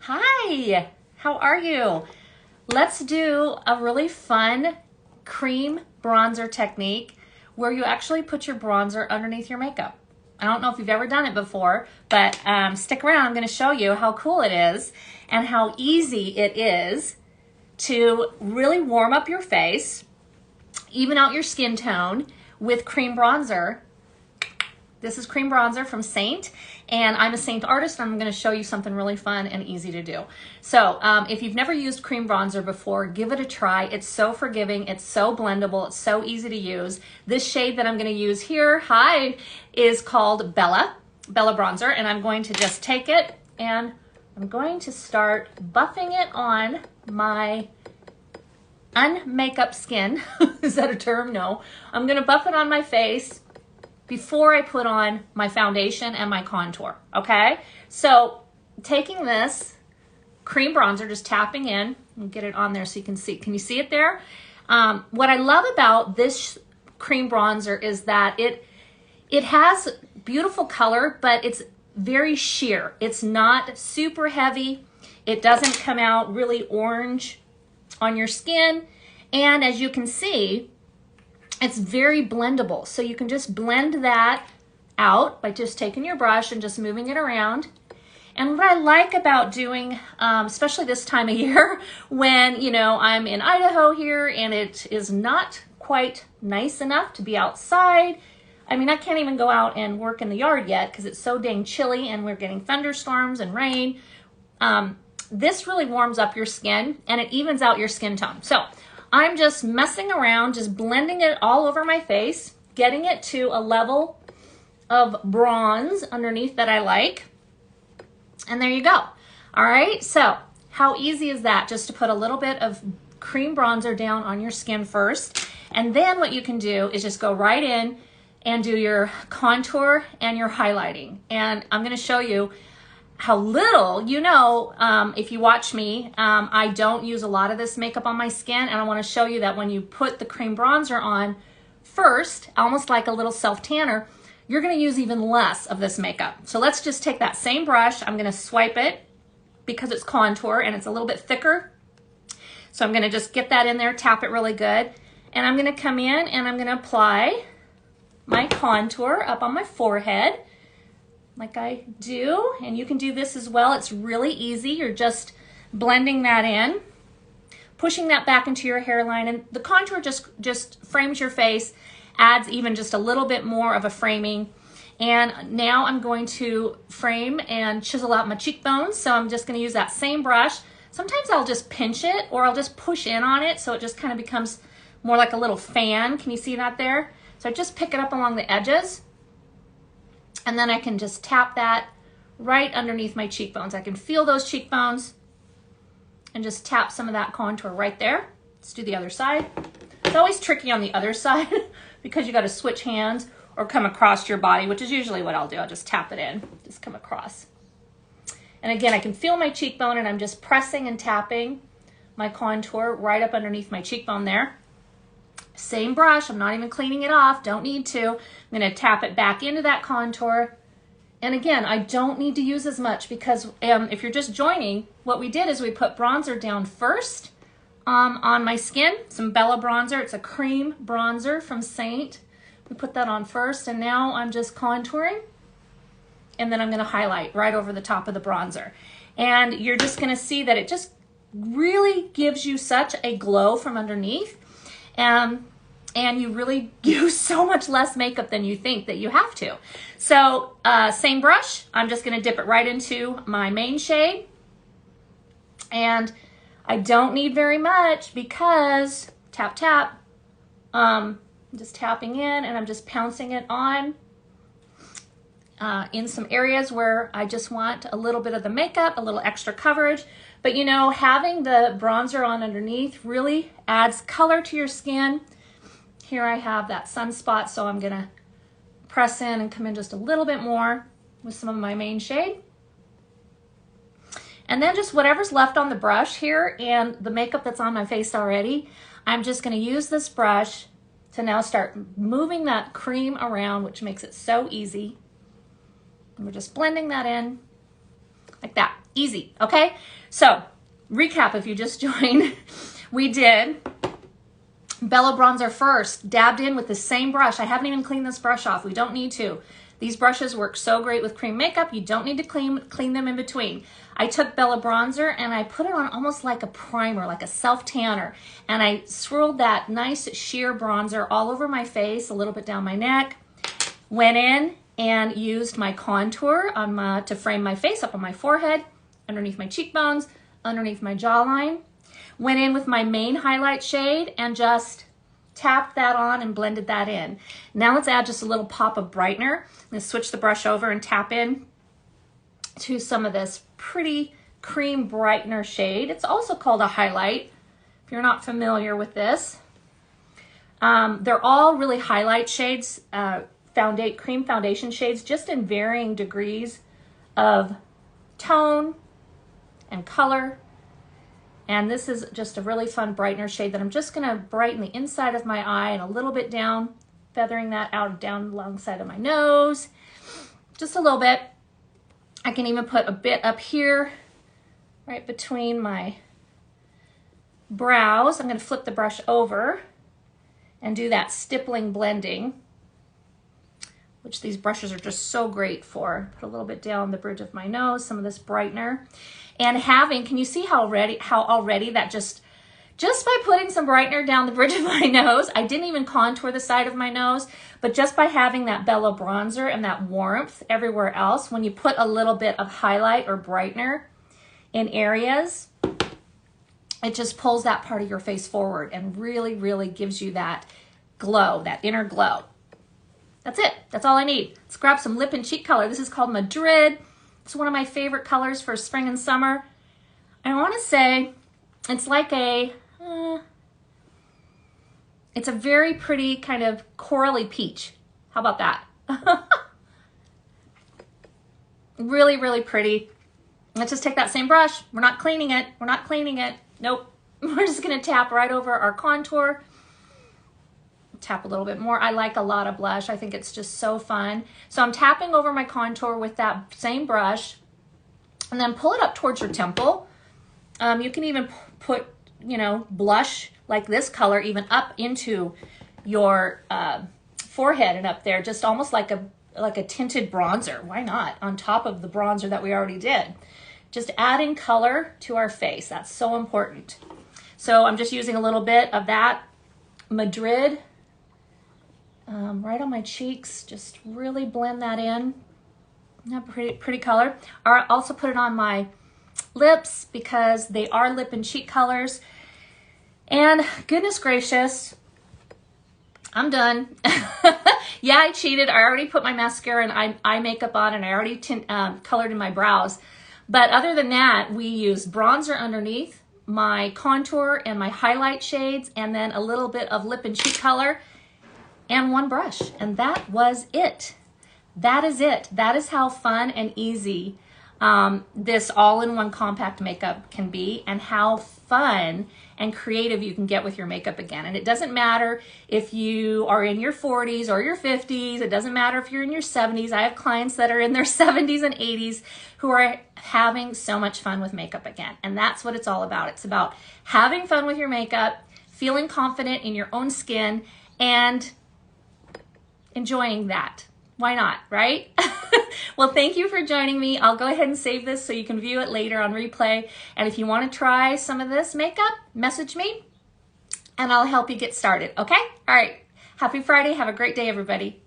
Hi, how are you? Let's do a really fun cream bronzer technique where you actually put your bronzer underneath your makeup. I don't know if you've ever done it before, but stick around. I'm going to show you how cool it is and how easy it is to really warm up your face, even out your skin tone with cream bronzer. This is cream bronzer from Seint, and I'm a Seint artist, and I'm going to show you something really fun and easy to do. So if you've never used cream bronzer before, give it a try. It's so forgiving, it's so blendable, it's so easy to use. This shade that I'm going to use here, is called Bella Bronzer, and I'm going to just take it and I'm going to start buffing it on my unmakeup skin. Is that a term? No. I'm going to buff it on my face before I put on my foundation and my contour, okay? So taking this cream bronzer, just tapping in, and get it on there so you can see. Can you see it there? What I love about this cream bronzer is that it has beautiful color, but it's very sheer. It's not super heavy. It doesn't come out really orange on your skin. And as you can see, it's very blendable. So you can just blend that out by just taking your brush and just moving it around. And what I like about doing, especially this time of year, when, I'm in Idaho here and it is not quite nice enough to be outside. I mean, I can't even go out and work in the yard yet because it's so dang chilly and we're getting thunderstorms and rain. This really warms up your skin and it evens out your skin tone. So I'm just messing around, just blending it all over my face, getting it to a level of bronze underneath that I like. And there you go. All right, so how easy is that? Just to put a little bit of cream bronzer down on your skin first. And then what you can do is just go right in and do your contour and your highlighting. And I'm gonna show you how little, if you watch me, I don't use a lot of this makeup on my skin, and I wanna show you that when you put the cream bronzer on first, almost like a little self-tanner, you're gonna use even less of this makeup. So let's just take that same brush, I'm gonna swipe it because it's contour and it's a little bit thicker. So I'm gonna just get that in there, tap it really good, and I'm gonna come in and I'm gonna apply my contour up on my forehead, like I do, and you can do this as well. It's really easy. You're just blending that in, pushing that back into your hairline, and the contour just frames your face, adds even just a little bit more of a framing. And now I'm going to frame and chisel out my cheekbones, so I'm just going to use that same brush. Sometimes I'll just pinch it or I'll just push in on it so it just kind of becomes more like a little fan. Can you see that there? So I just pick it up along the edges, and then I can just tap that right underneath my cheekbones. I can feel those cheekbones and just tap some of that contour right there. Let's do the other side. It's always tricky on the other side because you got to switch hands or come across your body, which is usually what I'll do. I'll just tap it in, just come across. And again, I can feel my cheekbone and I'm just pressing and tapping my contour right up underneath my cheekbone there. Same brush, I'm not even cleaning it off, don't need to. I'm gonna tap it back into that contour. And again, I don't need to use as much because if you're just joining, what we did is we put bronzer down first on my skin, some Bella bronzer. It's a cream bronzer from Seint. We put that on first, and now I'm just contouring, and then I'm gonna highlight right over the top of the bronzer. And you're just gonna see that it just really gives you such a glow from underneath. And you really use so much less makeup than you think that you have to. So same brush, I'm just gonna dip it right into my main shade. And I don't need very much because, tap, tap, I'm just tapping in and I'm just pouncing it on in some areas where I just want a little bit of the makeup, a little extra coverage. But having the bronzer on underneath really adds color to your skin. Here I have that sunspot, so I'm gonna press in and come in just a little bit more with some of my main shade. And then just whatever's left on the brush here and the makeup that's on my face already, I'm just gonna use this brush to now start moving that cream around, which makes it so easy. And we're just blending that in like that. Easy, okay? So, recap if you just joined. We did Bella Bronzer first, dabbed in with the same brush. I haven't even cleaned this brush off. We don't need to. These brushes work so great with cream makeup. You don't need to clean them in between. I took Bella Bronzer and I put it on almost like a primer, like a self-tanner. And I swirled that nice sheer bronzer all over my face, a little bit down my neck. Went in and used my contour to frame my face up on my forehead, underneath my cheekbones, underneath my jawline. Went in with my main highlight shade and just tapped that on and blended that in. Now let's add just a little pop of brightener. I'm going to switch the brush over and tap in to some of this pretty cream brightener shade. It's also called a highlight, if you're not familiar with this. They're all really highlight shades, cream foundation shades, just in varying degrees of tone and color. And this is just a really fun brightener shade that I'm just going to brighten the inside of my eye and a little bit down, feathering that out down alongside of my nose. Just a little bit. I can even put a bit up here, right between my brows. I'm going to flip the brush over and do that stippling blending, which these brushes are just so great for. Put a little bit down the bridge of my nose, some of this brightener. And can you see how already that just by putting some brightener down the bridge of my nose, I didn't even contour the side of my nose, but just by having that Bella Bronzer and that warmth everywhere else, when you put a little bit of highlight or brightener in areas, it just pulls that part of your face forward and really, really gives you that glow, that inner glow. That's it. That's all I need. Let's grab some lip and cheek color. This is called Madrid. It's one of my favorite colors for spring and summer. I want to say it's like it's a very pretty kind of corally peach. How about that? Really, really pretty. Let's just take that same brush. We're not cleaning it. We're not cleaning it. Nope. We're just going to tap right over our contour. Tap a little bit more. I like a lot of blush. I think it's just so fun. So I'm tapping over my contour with that same brush and then pull it up towards your temple. You can even put, blush like this color even up into your forehead and up there, just almost like a tinted bronzer. Why not? On top of the bronzer that we already did. Just adding color to our face. That's so important. So I'm just using a little bit of that Madrid right on my cheeks. Just really blend that in. That pretty color. I also put it on my lips because they are lip and cheek colors. And goodness gracious, I'm done. Yeah, I cheated. I already put my mascara and eye makeup on, and I already colored in my brows. But other than that, we used bronzer underneath, my contour and my highlight shades, and then a little bit of lip and cheek color, and one brush. And that was it. That is it. That is how fun and easy this all-in-one compact makeup can be, and how fun and creative you can get with your makeup again. And it doesn't matter if you are in your 40s or your 50s. It doesn't matter if you're in your 70s. I have clients that are in their 70s and 80s who are having so much fun with makeup again. And that's what it's all about. It's about having fun with your makeup, feeling confident in your own skin, and enjoying that. Why not, right? Well, thank you for joining me. I'll go ahead and save this so you can view it later on replay. And if you want to try some of this makeup, message me and I'll help you get started, okay? All right. Happy Friday. Have a great day, everybody.